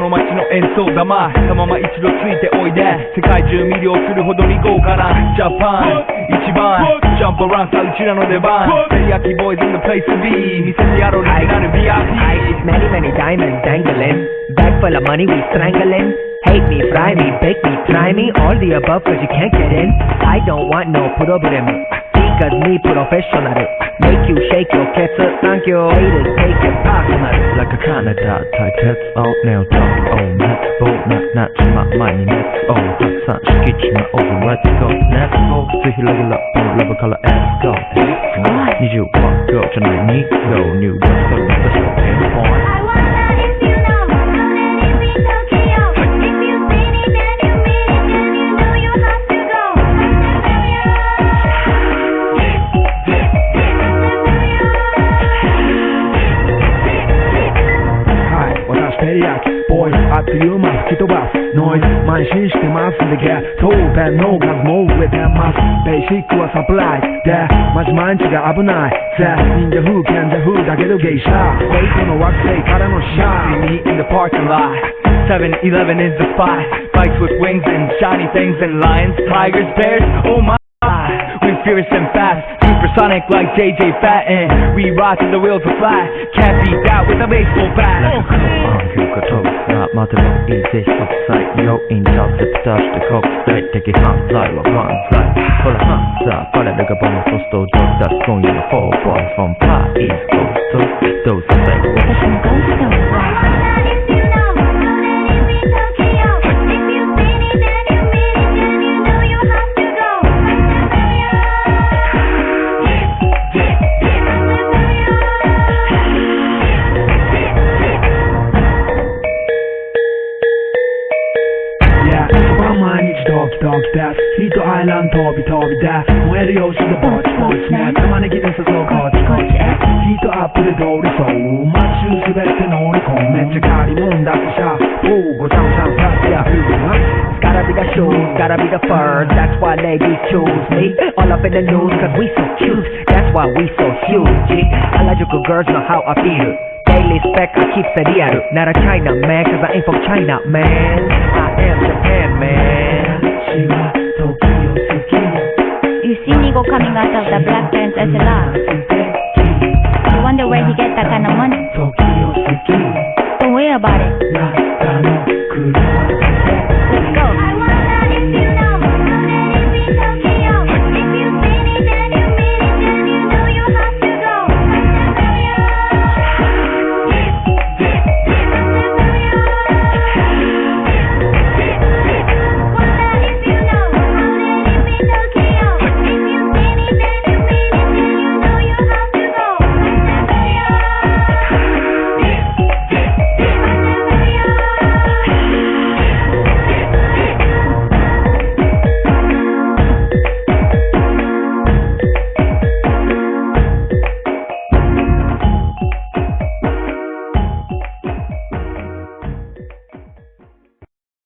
の街の演奏玉たまま一度ついておいで世界中魅了するほどに豪華なジャパン一番ジャンプアランさうちらの出番テリヤキボーイズ in the place to be 見せてやろうリジナル VIP Many many diamonds dangling Bag full of money we strangling Hate me, fry me, bake me, try me All the above cause you can't get in I don't want no problem Because me professional Make you shake your cats Thank you Haters take it personal Like a Canada type hits out now talk oh let's go not to my mind let's goたくさん敷地のover let's go let's go ぜひレギュラーのラブから let's go 20ワットじゃない2 go new what's the special pain pointボーイあっという間吹き飛ばすノイズ慢心してますんでゲットペンの数も増えてますベーシックはサプライズでマジ毎日が危ないぜ忍者風賢者風だけどゲイシャウェイトの惑星からのシャー See me in the parking lot 7-Eleven is the spot Bikes with wings and shiny things and lions, tigers, bears, oh my We fierce and fast, supersonic like JJ Fatten We rock till the wheels are flat Can't beat that with a baseball bat Like a cold argue が遠さまでもいいぜ即歳要因着絶出して国際的犯罪は万歳ほらハンザー彼らがボムポストをジョッ出す今夜の4 boys from Paris Coast どうぞ最後私もゴーストドキですヒートアイランド飛び飛びで燃えるよしでぼちぼちね玉ねぎで誘うこっちこっちヒートアップで通りそうマッシュ滑って乗り込むめっちゃ借りもんだってシャーごちゃごちゃさってやる It's gotta be the shoes, gotta be the fur That's why ladies choose me All up in the news cause we so cute That's why we so huge Harajuku girls know how I feel Daily spec I keep it real Not a China man cause I ain't from China man I am Japan man You see Nigo coming out of the black pants as a laugh You wonder where he get that kind of money Don't worry about it